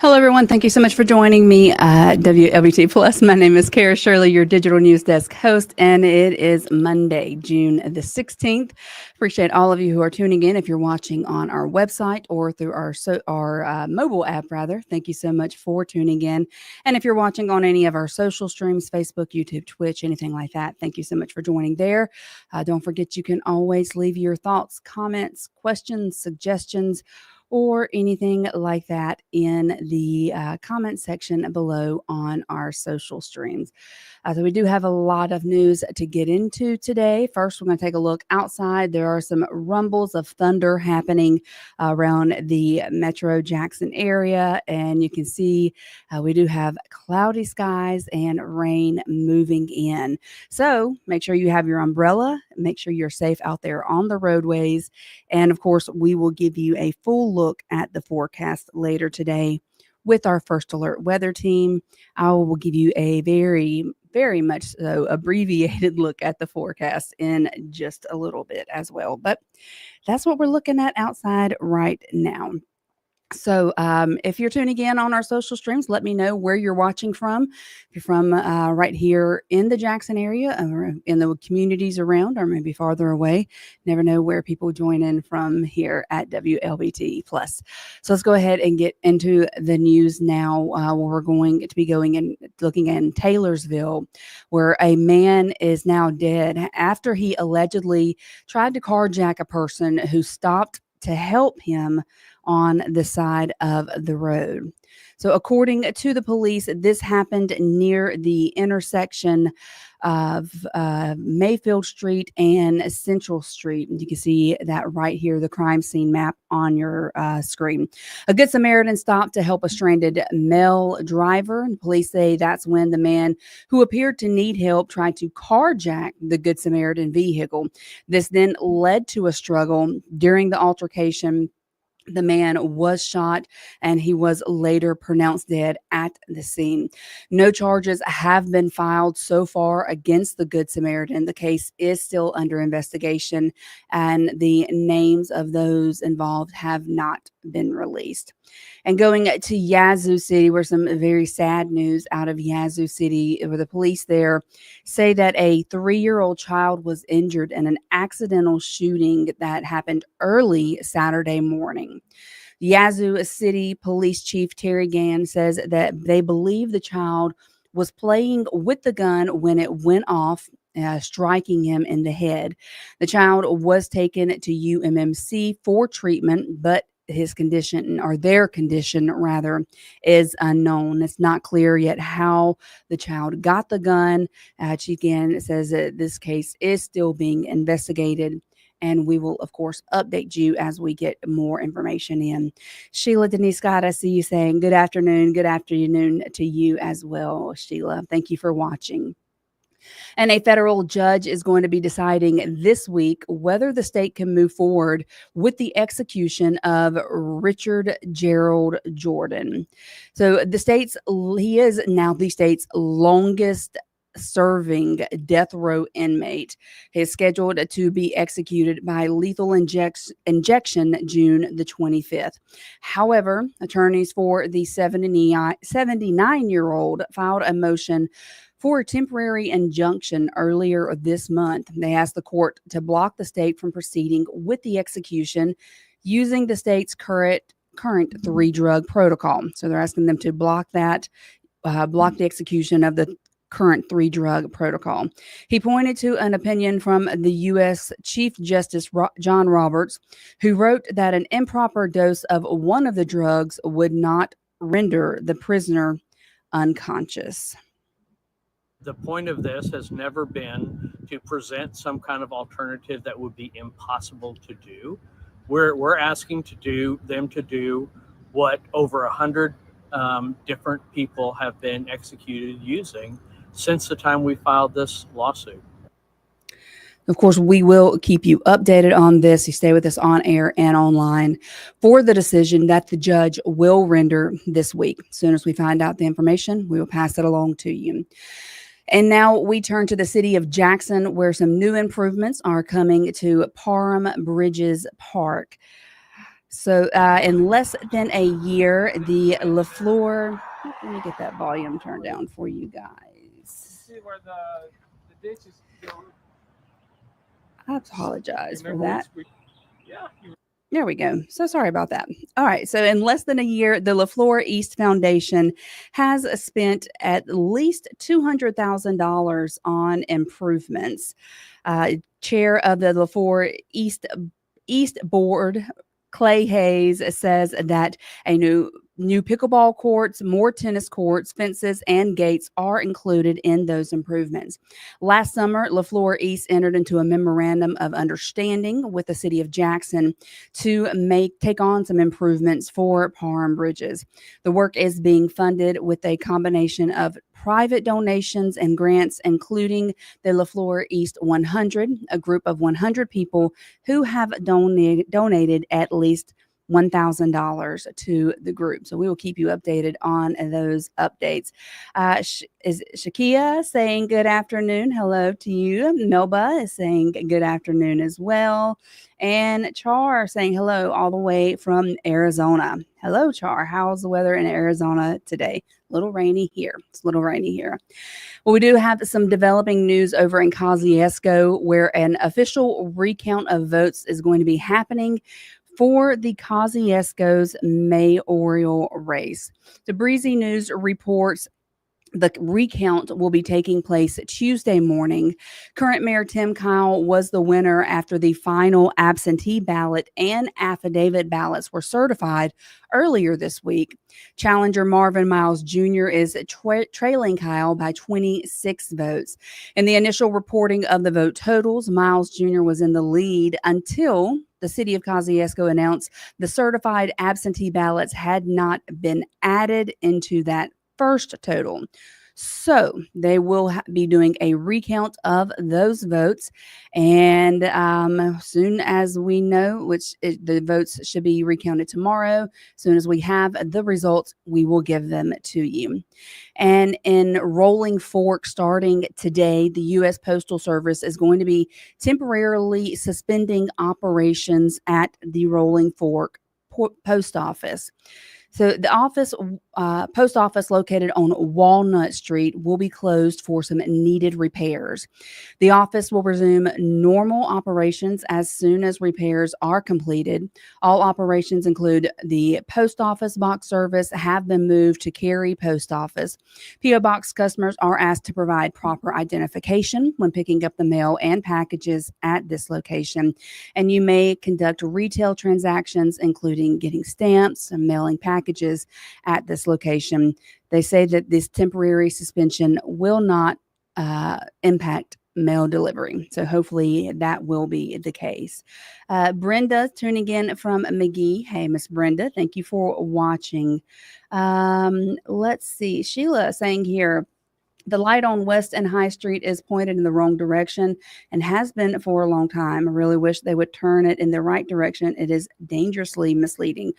Hello, everyone. Thank you so much for joining me at Wlbt Plus. My name is Kara Shirley, your digital news desk host, and it is Monday, June the 16th. Appreciate all of you who are tuning in. If you're watching on our website or through our mobile app, rather, thank you so much for tuning in. And if you're watching on any of our social streams, Facebook, YouTube, Twitch, anything like that, thank you so much for joining there. Don't forget, you can always leave your thoughts, comments, questions, suggestions, or anything like that in the comment section below on our social streams. So we do have a lot of news to get into today. First, we're going to take a look outside. There are some rumbles of thunder happening around the Metro Jackson area, and you can see we do have cloudy skies and rain moving in. So make sure you have your umbrella. Make sure you're safe out there on the roadways. And of course, we will give you a full look at the forecast later today with our first alert weather team. I will give you a very much so abbreviated look at the forecast in just a little bit as well. But that's what we're looking at outside right now. So, if you're tuning in on our social streams, let me know where you're watching from. If you're from right here in the Jackson area or in the communities around, or maybe farther away, never know where people join in from here at WLBT Plus. So let's go ahead and get into the news now. Where we're going to be going and looking in Taylorsville, where a man is now dead after he allegedly tried to carjack a person who stopped to help him on the side of the road. So, according to the police, this happened near the intersection of Mayfield Street and Central Street. You can see that right here, the crime scene map on your screen. A Good Samaritan stopped to help a stranded male driver. And police say that's when the man who appeared to need help tried to carjack the Good Samaritan vehicle. This then led to a struggle. During the altercation, the man was shot and he was later pronounced dead at the scene. No charges have been filed so far against the Good Samaritan. The case is still under investigation, and the names of those involved have not been released. And going to Yazoo City, where some very sad news out of Yazoo City, where the police there say that a 3-year-old child was injured in an accidental shooting that happened early Saturday morning. Yazoo City Police Chief Terry Gann says that they believe the child was playing with the gun when it went off, striking him in the head. The child was taken to UMMC for treatment, but his condition, or their condition rather, is unknown. It's not clear yet how the child got the gun. Chief Gann says that this case is still being investigated, and we will, of course, update you as we get more information in. Sheila Denise Scott, I see you saying good afternoon to you as well, Sheila. Thank you for watching. And a federal judge is going to be deciding this week whether the state can move forward with the execution of Richard Gerald Jordan. So he is now the state's longest serving death row inmate. He is scheduled to be executed by lethal injection June the 25th. However, attorneys for the 79-year-old filed a motion for a temporary injunction earlier this month. They asked the court to block the state from proceeding with the execution using the state's current 3-drug protocol. So they're asking them to block the execution of the current 3-drug protocol. He pointed to an opinion from the U.S. Chief Justice John Roberts, who wrote that an improper dose of one of the drugs would not render the prisoner unconscious. The point of this has never been to present some kind of alternative that would be impossible to do. We're asking them to do what over 100 different people have been executed using since the time we filed this lawsuit. Of course, we will keep you updated on this. You stay with us on air and online for the decision that the judge will render this week. As soon as we find out the information, we will pass it along to you. And now we turn to the city of Jackson, where some new improvements are coming to Parham Bridges Park. So, in less than a year, the LaFleur. Let me get that volume turned down for you guys. See where the ditch is. I apologize for Remember that. yeah. There we go. So sorry about that. All right. So, in less than a year, the LaFleur East Foundation has spent at least $200,000 on improvements. Chair of the LaFleur East Board, Clay Hayes, says that a new pickleball courts, more tennis courts, fences, and gates are included in those improvements. Last summer, LaFleur East entered into a memorandum of understanding with the city of Jackson to take on some improvements for Parham Bridges. The work is being funded with a combination of private donations and grants, including the LaFleur East 100, a group of 100 people who have donated at least $1,000 to the group. So we will keep you updated on those updates. Is Shakia saying good afternoon? Hello to you. Melba is saying good afternoon as well. And Char saying hello all the way from Arizona. Hello, Char. How's the weather in Arizona today? A little rainy here. It's a little rainy here. Well, we do have some developing news over in Kosciuszko, where an official recount of votes is going to be happening for the Kosciuszko's mayoral race. The Breezy News reports the recount will be taking place Tuesday morning. Current Mayor Tim Kyle was the winner after the final absentee ballot and affidavit ballots were certified earlier this week. Challenger Marvin Miles Jr. is trailing Kyle by 26 votes. In the initial reporting of the vote totals, Miles Jr. was in the lead until the city of Kosciuszko announced the certified absentee ballots had not been added into that first total. So they will be doing a recount of those votes. And soon as we know, the votes should be recounted tomorrow, as soon as we have the results, we will give them to you. And in Rolling Fork, starting today, the U.S. Postal Service is going to be temporarily suspending operations at the Rolling Fork post office. So the post office located on Walnut Street will be closed for some needed repairs. The office will resume normal operations as soon as repairs are completed. All operations include the post office box service have been moved to Cary Post Office. P.O. Box customers are asked to provide proper identification when picking up the mail and packages at this location. And you may conduct retail transactions, including getting stamps and mailing packages at this location. They say that this temporary suspension will not impact mail delivery. So hopefully that will be the case. Brenda tuning in from McGee. Hey, Miss Brenda, thank you for watching. Let's see. Sheila saying here, the light on West and High Street is pointed in the wrong direction and has been for a long time. I really wish they would turn it in the right direction. It is dangerously misleading.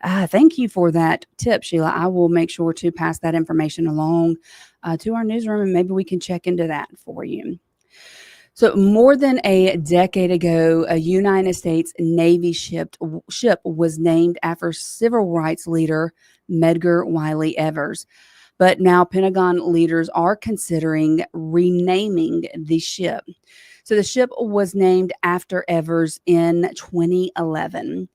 Thank you for that tip, Sheila. I will make sure to pass that information along to our newsroom, and maybe we can check into that for you. So, more than a decade ago, a United States Navy ship was named after civil rights leader Medgar Evers. But now Pentagon leaders are considering renaming the ship. So the ship was named after Evers in 2011.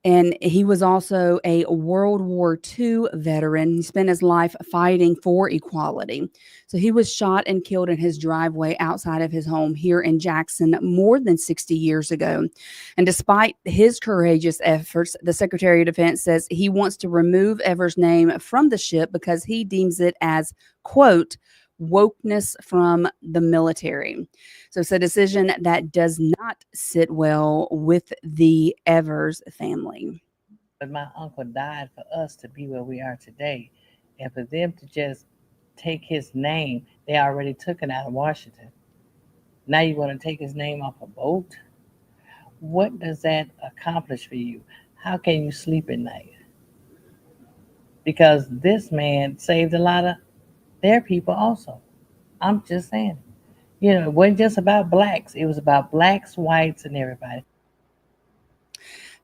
And he was also a World War II veteran. He spent his life fighting for equality. So he was shot and killed in his driveway outside of his home here in Jackson more than 60 years ago. And despite his courageous efforts, the Secretary of Defense says he wants to remove Evers' name from the ship because he deems it as, quote, wokeness from the military. So it's a decision that does not sit well with the Evers family. But my uncle died for us to be where we are today. And for them to just take his name, they already took it out of Washington. Now you want to take his name off a boat? What does that accomplish for you? How can you sleep at night? Because this man saved a lot of their people also. I'm just saying. It wasn't just about blacks. It was about blacks, whites, and everybody.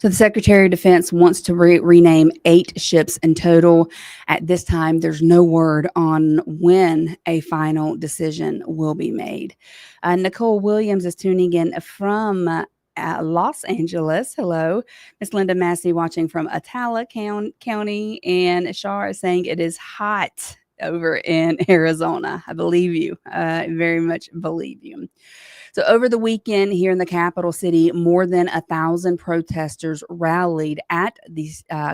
So the Secretary of Defense wants to rename 8 ships in total. At this time, there's no word on when a final decision will be made. Nicole Williams is tuning in from Los Angeles. Hello. Miss Linda Massey watching from Atala County. And Shar is saying it is hot over in Arizona. I believe you. I very much believe you. So over the weekend here in the capital city, more than 1,000 protesters rallied at the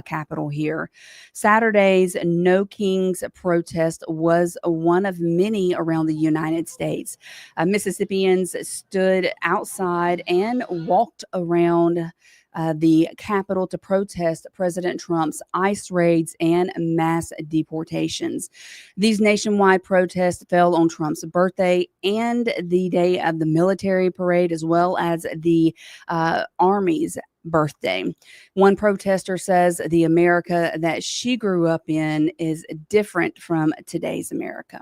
Capitol here. Saturday's No Kings protest was one of many around the United States. Mississippians stood outside and walked around the Capitol to protest President Trump's ICE raids and mass deportations. These nationwide protests fell on Trump's birthday and the day of the military parade, as well as the Army's birthday. One protester says the America that she grew up in is different from today's America.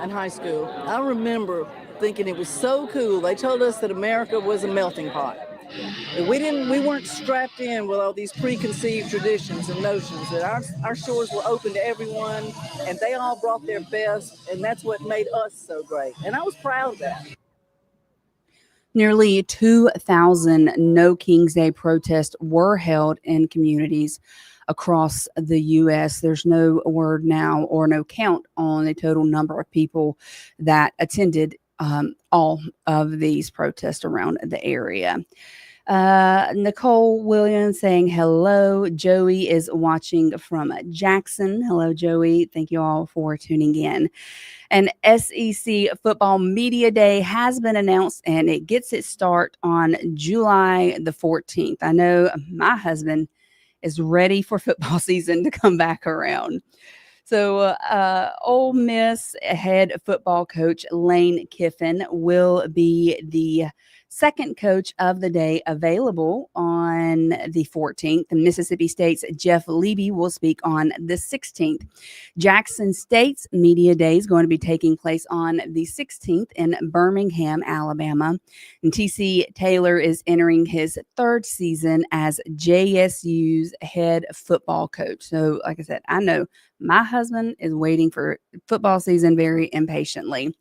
In high school, I remember thinking it was so cool. They told us that America was a melting pot. That we weren't strapped in with all these preconceived traditions and notions, that our shores were open to everyone and they all brought their best, and that's what made us so great. And I was proud of that. Nearly 2,000 No Kings Day protests were held in communities across the U.S. There's no word now or no count on the total number of people that attended all of these protests around the area. Nicole Williams saying hello. Joey is watching from Jackson. Hello, Joey. Thank you all for tuning in. An SEC Football Media Day has been announced, and it gets its start on July the 14th. I know my husband is ready for football season to come back around. So Ole Miss head football coach Lane Kiffin will be the second coach of the day available on the 14th. And Mississippi State's Jeff Levy will speak on the 16th. Jackson State's Media Day is going to be taking place on the 16th in Birmingham, Alabama. And TC Taylor is entering his 3rd season as JSU's head football coach. So, like I said, I know my husband is waiting for football season very impatiently.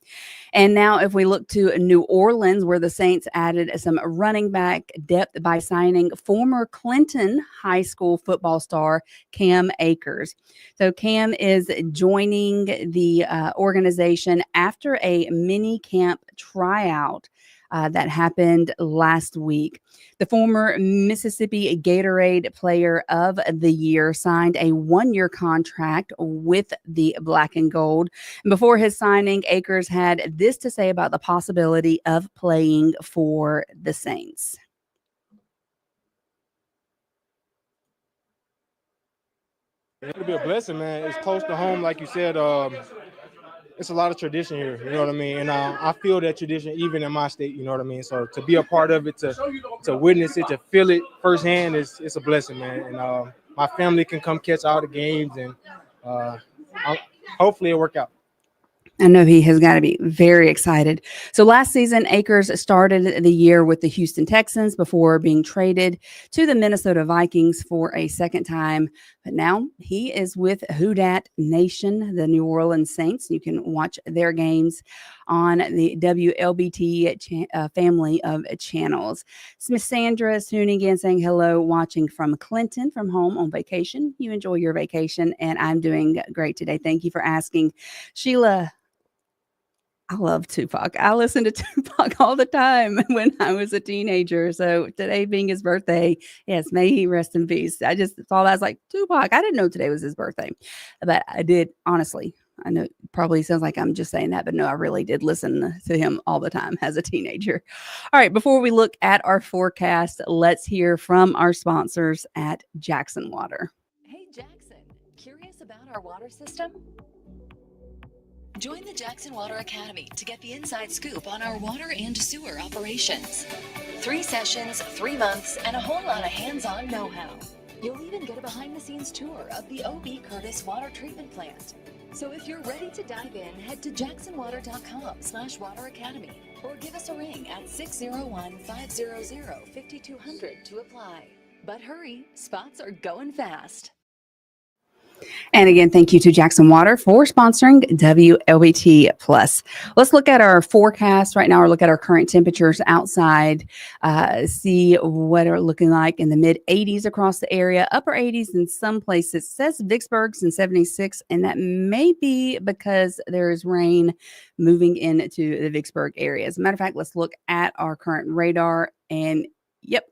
And now if we look to New Orleans, where the Saints added some running back depth by signing former Clinton High School football star Cam Akers. So Cam is joining the organization after a mini camp tryout that happened last week. The former Mississippi Gatorade Player of the Year signed a 1-year contract with the Black and Gold. And before his signing, Akers had this to say about the possibility of playing for the Saints. It'll be a blessing, man. It's close to home, like you said. It's a lot of tradition here, you know what I mean? And I feel that tradition even in my state, you know what I mean? So to be a part of it, to witness it, to feel it firsthand, it's a blessing, man. And my family can come catch all the games, and hopefully it'll work out. I know he has got to be very excited. So last season, Akers started the year with the Houston Texans before being traded to the Minnesota Vikings for a second time. But now he is with Who Dat Nation, the New Orleans Saints. You can watch their games on the Wlbt family of channels. Miss Sandra is tuning in saying hello, watching from Clinton from home on vacation. You enjoy your vacation, and I'm doing great today. Thank you for asking. Sheila, I love Tupac. I listened to Tupac all the time when I was a teenager. So today being his birthday, yes, may he rest in peace. I just thought, I was like, Tupac. I didn't know today was his birthday, but I did, honestly. I know it probably sounds like I'm just saying that, but no, I really did listen to him all the time as a teenager. All right, before we look at our forecast, let's hear from our sponsors at Jackson Water. Hey, Jackson, curious about our water system? Join the Jackson Water Academy to get the inside scoop on our water and sewer operations. 3 sessions, 3 months, and a whole lot of hands-on know-how. You'll even get a behind-the-scenes tour of the O.B. Curtis Water Treatment Plant. So if you're ready to dive in, head to jacksonwater.com/wateracademy or give us a ring at 601-500-5200 to apply. But hurry, spots are going fast. And again, thank you to Jackson Water for sponsoring WLBT Plus. Let's look at our forecast right now, or look at our current temperatures outside, see what are looking like in the mid 80s across the area, upper 80s in some places. It says Vicksburg's in 76, and that may be because there is rain moving into the Vicksburg area. As a matter of fact, let's look at our current radar, and yep.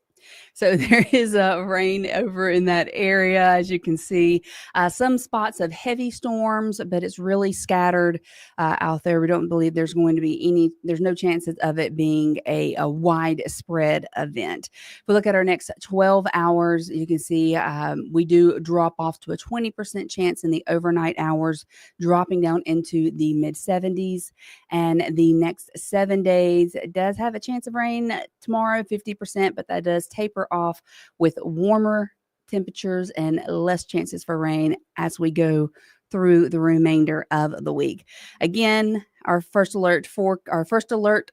So there is rain over in that area, as you can see. Some spots of heavy storms, but it's really scattered out there. We don't believe there's going to be there's no chances of it being a widespread event. If we look at our next 12 hours, you can see we do drop off to a 20% chance in the overnight hours, dropping down into the mid 70s. And the next 7 days does have a chance of rain tomorrow, 50%, but that does taper off with warmer temperatures and less chances for rain as we go through the remainder of the week. Again, our first alert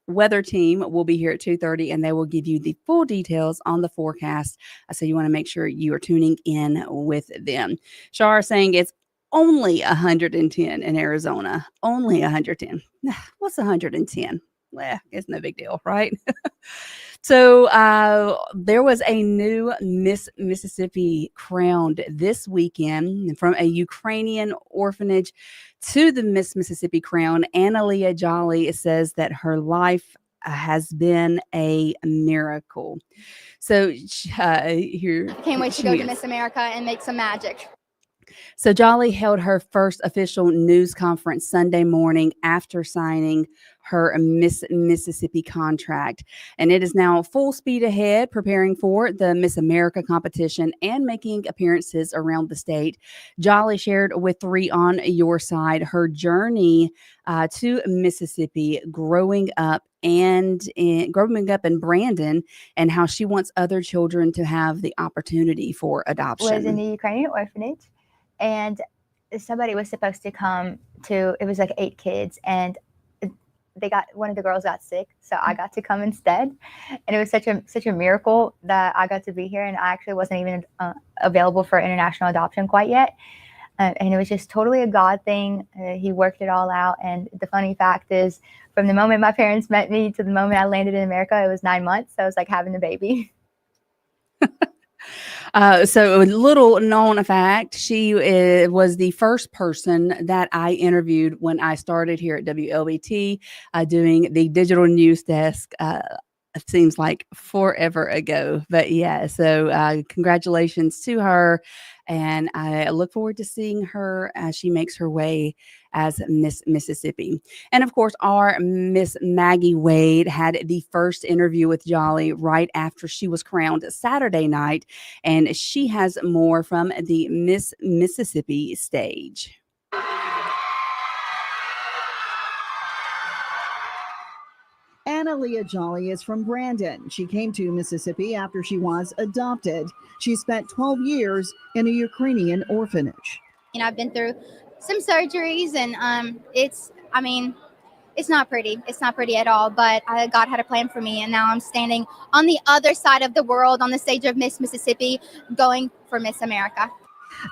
weather team will be here at 2:30, and they will give you the full details on the forecast. So you want to make sure you are tuning in with them. Shar saying it's only 110 in Arizona. Only 110. What's 110? Well, it's no big deal, right? So there was a new Miss Mississippi crowned this weekend from a Ukrainian orphanage to the Miss Mississippi crown. Analia Jolly says that her life has been a miracle. So here, Can't wait to go to Miss America and make some magic. So Jolly held her first official news conference Sunday morning after signing her Miss Mississippi contract. And it is now full speed ahead, preparing for the Miss America competition and making appearances around the state. Jolly shared with 3 on Your Side her journey to Mississippi, growing up in Brandon, and how she wants other children to have the opportunity for adoption. Was in the Ukrainian orphanage, and somebody was supposed to come to, it was like 8 kids, and one of the girls got sick, so I got to come instead. And it was such a miracle that I got to be here, and I actually wasn't even available for international adoption quite yet. And it was just totally a God thing. He worked it all out. And the funny fact is, from the moment my parents met me to the moment I landed in America, it was 9 months. So it was like having a baby. So a little known fact, she was the first person that I interviewed when I started here at WLBT doing the digital news desk. It seems like forever ago, but yeah, so congratulations to her. And I look forward to seeing her as she makes her way as Miss Mississippi. And of course, our Miss Maggie Wade had the first interview with Jolly right after she was crowned Saturday night. And she has more from the Miss Mississippi stage. Analia Jolly is from Brandon. She came to Mississippi after she was adopted. She spent 12 years in a Ukrainian orphanage. You know, I've been through some surgeries, and it's not pretty. It's not pretty at all, but God had a plan for me, and now I'm standing on the other side of the world on the stage of Miss Mississippi, going for Miss America.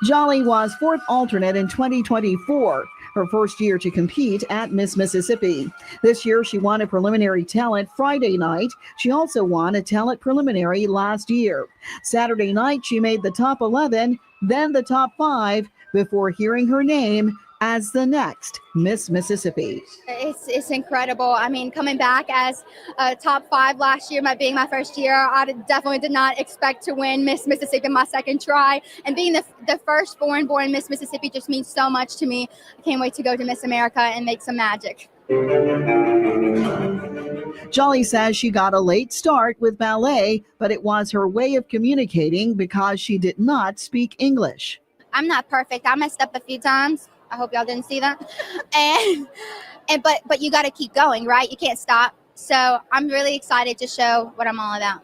Jolly was 4th alternate in 2024, her first year to compete at Miss Mississippi. This year, she won a preliminary talent Friday night. She also won a talent preliminary last year. Saturday night, she made the top 11, then the top 5, before hearing her name as the next Miss Mississippi. It's incredible. I mean, coming back as a top 5 last year, being my first year, I definitely did not expect to win Miss Mississippi my second try. And being the first foreign-born Miss Mississippi just means so much to me. I can't wait to go to Miss America and make some magic. Jolly says she got a late start with ballet, but it was her way of communicating because she did not speak English. I'm not perfect. I messed up a few times. I hope y'all didn't see that. But you got to keep going, right? You can't stop. So I'm really excited to show what I'm all about.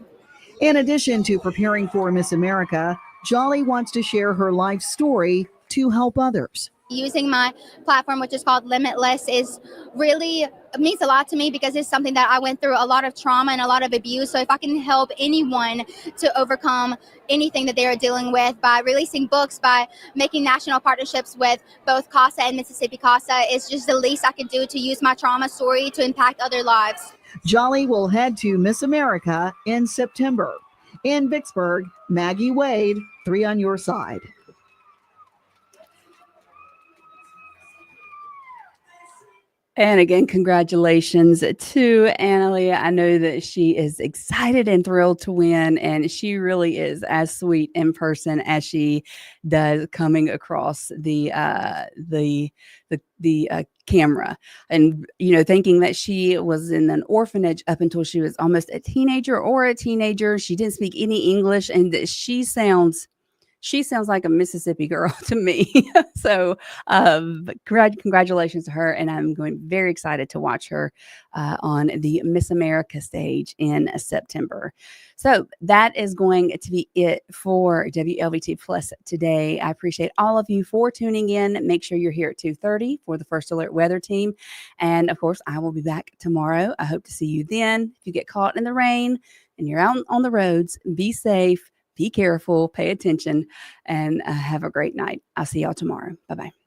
In addition to preparing for Miss America, Jolly wants to share her life story to help others. using my platform, which is called Limitless, is really means a lot to me because it's something that I went through a lot of trauma and a lot of abuse. So if I can help anyone to overcome anything that they are dealing with by releasing books, by making national partnerships with both CASA and Mississippi CASA, it's just the least I could do to use my trauma story to impact other lives. Jolly will head to Miss America in September. In Vicksburg, Maggie Wade, 3 on your side. And again, congratulations to Annalie. I know that she is excited and thrilled to win, and she really is as sweet in person as she does coming across the camera. And thinking that she was in an orphanage up until she was almost a teenager. She didn't speak any English, and that she sounds like a Mississippi girl to me. So congratulations to her. And I'm very excited to watch her on the Miss America stage in September. So that is going to be it for WLVT Plus today. I appreciate all of you for tuning in. Make sure you're here at 2:30 for the First Alert Weather Team. And of course, I will be back tomorrow. I hope to see you then. If you get caught in the rain and you're out on the roads, be safe. Be careful, pay attention, and have a great night. I'll see y'all tomorrow. Bye-bye.